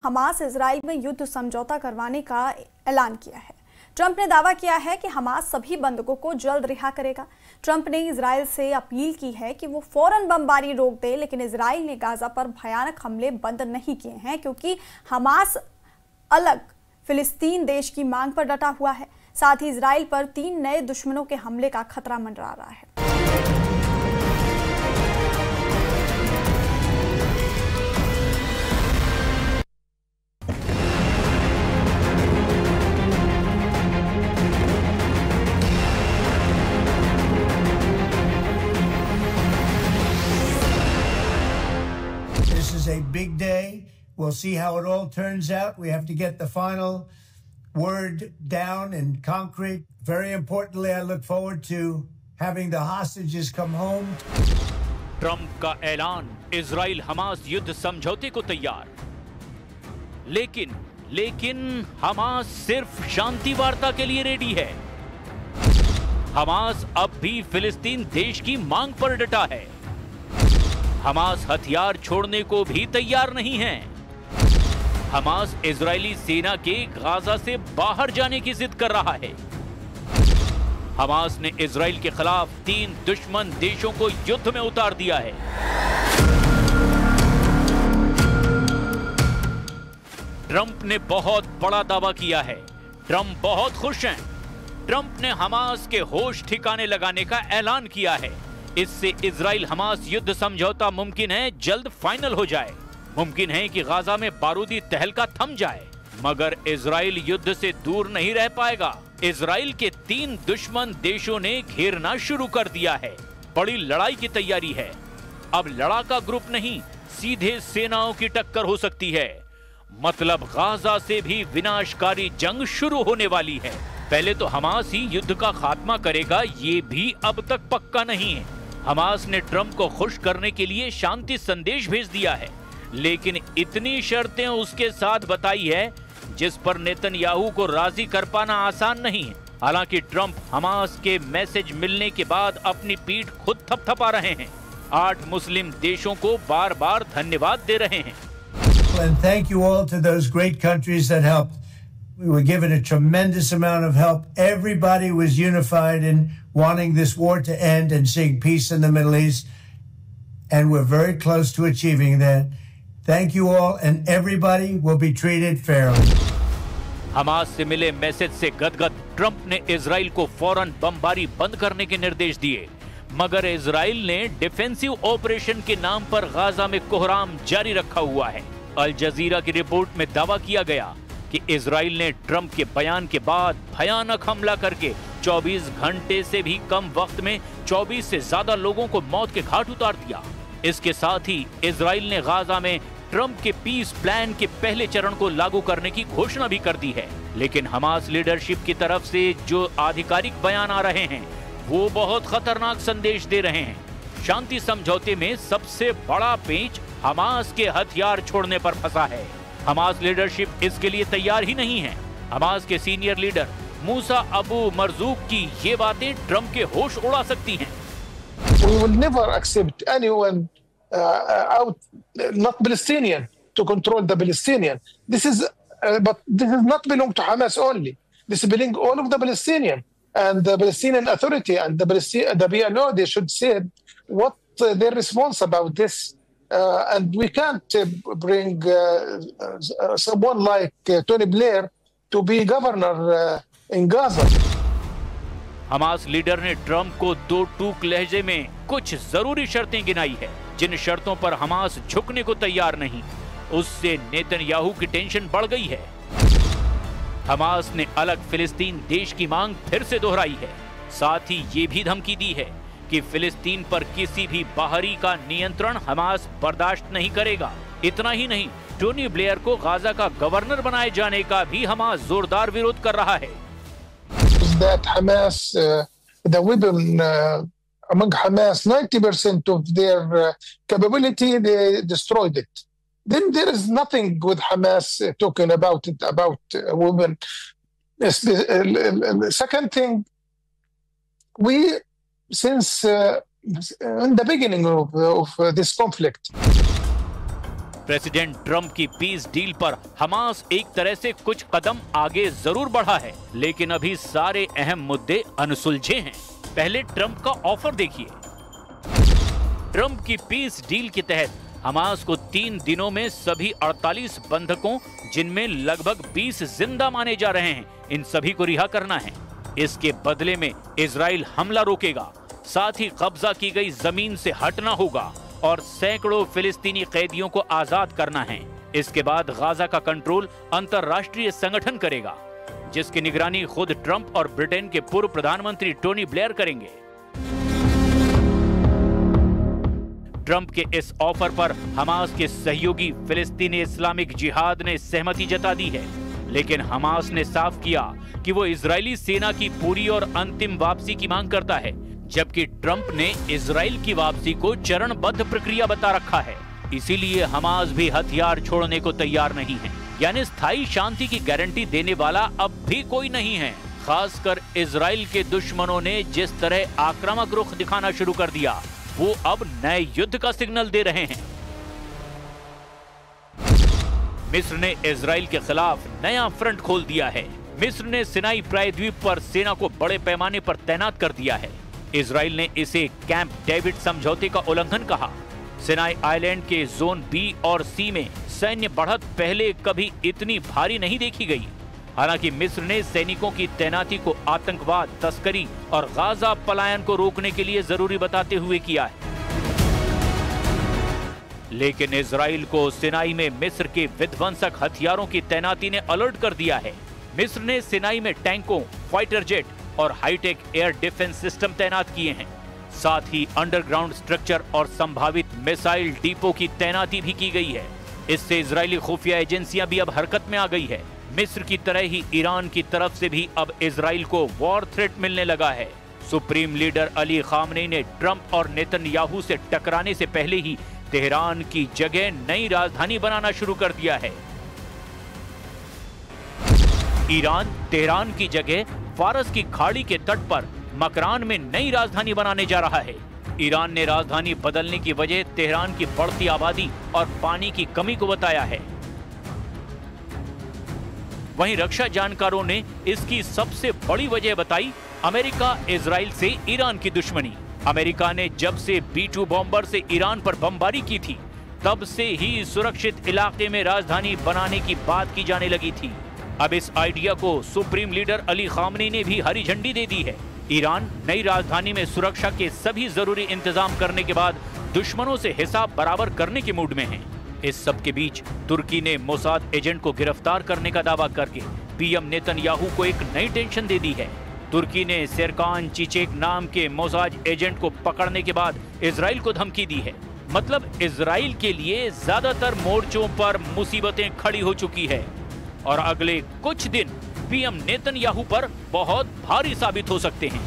Hamas Israel में युद्ध समझौता करवाने का ऐलान किया है। ट्रंप ने दावा किया है कि हमास सभी बंधकों को जल्द रिहा करेगा। ट्रंप ने इजराइल से अपील की है कि वो फौरन बमबारी रोक दे, लेकिन इजराइल ने गाजा पर भयानक हमले बंद नहीं किए हैं क्योंकि हमास अलग फिलिस्तीन देश की मांग पर डटा हुआ है। साथ ही इजराइल पर 3 नए दुश्मनों के हमले का खतरा मंडरा रहा है। This is a big day. We'll see how it all turns out. We have to get the final word down in concrete. Very importantly, I look forward to having the hostages come home. Trump का ऐलान, Israel Hamas युद्ध समझौते को तैयार। लेकिन Hamas सिर्फ शांति वार्ता के लिए रेडी है। हमास अब भी फिलिस्तीन देश की मांग पर डटा है। हमास हथियार छोड़ने को भी तैयार नहीं है। हमास इजरायली सेना के गाजा से बाहर जाने की जिद कर रहा है। हमास ने इजराइल के खिलाफ 3 दुश्मन देशों को युद्ध में उतार दिया है। ट्रंप ने बहुत बड़ा दावा किया है। ट्रंप बहुत खुश हैं। ट्रंप ने हमास के होश ठिकाने लगाने का ऐलान किया है। इससे इजराइल हमास युद्ध समझौता मुमकिन है जल्द फाइनल हो जाए। मुमकिन है कि गाजा में बारूदी तहलका थम जाए, मगर इजराइल युद्ध से दूर नहीं रह पाएगा। इजराइल के 3 दुश्मन देशों ने घेरना शुरू कर दिया है। बड़ी लड़ाई की तैयारी है। अब लड़ाका ग्रुप नहीं, सीधे सेनाओं की टक्कर हो सकती है। मतलब गाजा से भी विनाशकारी जंग शुरू होने वाली है। पहले तो हमास ही युद्ध का खात्मा करेगा, ये भी अब तक पक्का नहीं है। हमास ने ट्रंप को खुश करने के लिए शांति संदेश भेज दिया है, लेकिन इतनी शर्तें उसके साथ बताई है जिस पर नेतन्याहू को राजी कर पाना आसान नहीं है। हालांकि ट्रंप हमास के मैसेज मिलने के बाद अपनी पीठ खुद थपथपा रहे हैं। 8 मुस्लिम देशों को बार-बार धन्यवाद दे रहे हैं। And thank you all to those great countries that helped. We were given a tremendous amount of help. Everybody was unified in wanting this war to end and seeing peace in the Middle East. And we're very close to achieving that. Thank you all, and everybody will be treated fairly. Hamas से मिले message से गदगद Trump ने Israel को फौरन बमबारी बंद करने के निर्देश दिए, मगर इजराइल ने डिफेंसिव ऑपरेशन के नाम पर गाजा में कोहराम जारी रखा हुआ है। अल जजीरा की रिपोर्ट में दावा किया गया कि इजराइल ने ट्रंप के बयान के बाद भयानक हमला करके 24 घंटे से भी कम वक्त में 24 से ज्यादा लोगों को मौत के घाट उतार दिया। इसके साथ ही इजराइल ने गाजा में ट्रंप के पीस प्लान के पहले चरण को लागू करने की घोषणा भी कर दी है। लेकिन हमास लीडरशिप की तरफ से जो आधिकारिक बयान आ रहे हैं वो बहुत खतरनाक संदेश दे रहे हैं। शांति समझौते में सबसे बड़ा पेंच हमास के हथियार छोड़ने पर फंसा है। हमास लीडरशिप इसके लिए तैयार ही नहीं है। हमास के सीनियर लीडर मूसा अबू मरजूक की ये बातें ट्रंप के होश उड़ा सकती हैं। We will never accept anyone not Palestinian to control the Palestinian. But this is not belong to Hamas only. This belong all of the Palestinian and the Palestinian Authority and the PLO. They should say what their response about this. And we can't bring someone like Tony Blair to be governor in Gaza. Hamas leader ने Trump को 2 टूक लहजे में कुछ जरूरी शर्तें गिनाई है, जिन शर्तों पर हमास झुकने को तैयार नहीं। उससे नेतन्याहू की टेंशन बढ़ गई है। हमास ने अलग फिलिस्तीन देश की मांग फिर से दोहराई है। साथ ही ये भी धमकी दी है कि फिलिस्तीन पर किसी भी बाहरी का नियंत्रण हमास बर्दाश्त नहीं करेगा। इतना ही नहीं, टोनी ब्लेयर को गाजा का गवर्नर बनाए जाने का भी हमास जोरदार विरोध कर रहा है। That Hamas, the weapon among Hamas, 90% of their capability, they destroyed it. Then there is nothing with Hamas talking about it, about women. Second thing, we, since in the beginning of this conflict, president Trump की peace deal पर Hamas एक तरह से कुछ कदम आगे जरूर बढ़ा है, लेकिन अभी सारे अहम मुद्दे अनसुलझे हैं। पहले ट्रंप का ऑफर देखिए। ट्रंप की पीस डील के तहत हमास को 3 दिनों में सभी 48 बंधकों, जिनमें लगभग 20 जिंदा माने जा रहे हैं, इन सभी को रिहा करना है। इसके बदले में इजराइल हमला रोकेगा, साथ ही कब्जा की गई जमीन से हटना होगा और सैकड़ों फिलिस्तीनी कैदियों को आजाद करना है। इसके बाद गाजा का कंट्रोल अंतरराष्ट्रीय संगठन करेगा, जिसकी निगरानी खुद ट्रंप और ब्रिटेन के पूर्व प्रधानमंत्री टोनी ब्लेयर करेंगे। ट्रंप के इस ऑफर पर हमास के सहयोगी फिलिस्तीनी इस्लामिक जिहाद ने सहमति जता दी है, लेकिन हमास ने साफ किया कि वो इजरायली सेना की पूरी और अंतिम वापसी की मांग करता है, जबकि ट्रंप ने इजराइल की वापसी को चरणबद्ध प्रक्रिया बता रखा है। इसीलिए हमास भी हथियार छोड़ने को तैयार नहीं है, यानी स्थायी शांति की गारंटी देने वाला अब भी कोई नहीं है। खासकर इजराइल के दुश्मनों ने जिस तरह आक्रामक रुख दिखाना शुरू कर दिया, वो अब नए युद्ध का सिग्नल दे रहे हैं। मिस्र ने इजराइल के खिलाफ नया फ्रंट खोल दिया है। मिस्र ने सिनाई प्रायद्वीप पर सेना को बड़े पैमाने पर तैनात कर दिया है। इजराइल ने इसे कैंप डेविड समझौते का उल्लंघन कहा। सिनाई आइलैंड के जोन बी और सी में सैन्य बढ़त पहले कभी इतनी भारी नहीं देखी गई। हालांकि मिस्र ने सैनिकों की तैनाती को आतंकवाद, तस्करी और गाजा पलायन को रोकने के लिए जरूरी बताते हुए किया है। लेकिन इजराइल को सिनाई में मिस्र के विध्वंसक हथियारों की तैनाती ने अलर्ट कर दिया है। मिस्र ने सिनाई में टैंकों, फाइटर जेट और हाईटेक एयर डिफेंस सिस्टम तैनात किए हैं। साथ ही अंडरग्राउंड स्ट्रक्चर और संभावित मिसाइल डिपो की तैनाती भी की गई है। इससे इजरायली खुफिया एजेंसियां भी अब हरकत में आ गई है। मिस्र की तरह ही ईरान की तरफ से भी अब इजराइल को वॉर थ्रेट मिलने लगा है। सुप्रीम लीडर अली खामनेई ने ट्रंप और नेतन्याहू से टकराने से पहले ही तेहरान की जगह नई राजधानी बनाना शुरू कर दिया है। ईरान तेहरान की जगह फारस की खाड़ी के तट पर मकरान में नई राजधानी बनाने जा रहा है। ईरान ने राजधानी बदलने की वजह तेहरान की बढ़ती आबादी और पानी की कमी को बताया है। वहीं रक्षा जानकारों ने इसकी सबसे बड़ी वजह बताई अमेरिका इजराइल से ईरान की दुश्मनी। अमेरिका ने जब से B-2 बॉम्बर से ईरान पर बमबारी की थी, तब से ही सुरक्षित इलाके में राजधानी बनाने की बात की जाने लगी थी। अब इस आइडिया को सुप्रीम लीडर अली खामनेई ने भी हरी झंडी दे दी है। ईरान नई राजधानी में सुरक्षा के सभी जरूरी इंतजाम करने के बाद दुश्मनों से हिसाब बराबर करने के मूड में है। इस सब के बीच तुर्की ने मोसाद एजेंट को गिरफ्तार करने का दावा करके पीएम नेतन्याहू को एक नई टेंशन दे दी है। तुर्की ने सेरकान चीचेक नाम के मोसाद एजेंट को पकड़ने के बाद इजराइल को धमकी दी है। मतलब इजराइल के लिए ज्यादातर मोर्चों पर मुसीबतें खड़ी हो चुकी है और अगले कुछ दिन पीएम नेतन्याहू पर बहुत भारी साबित हो सकते हैं।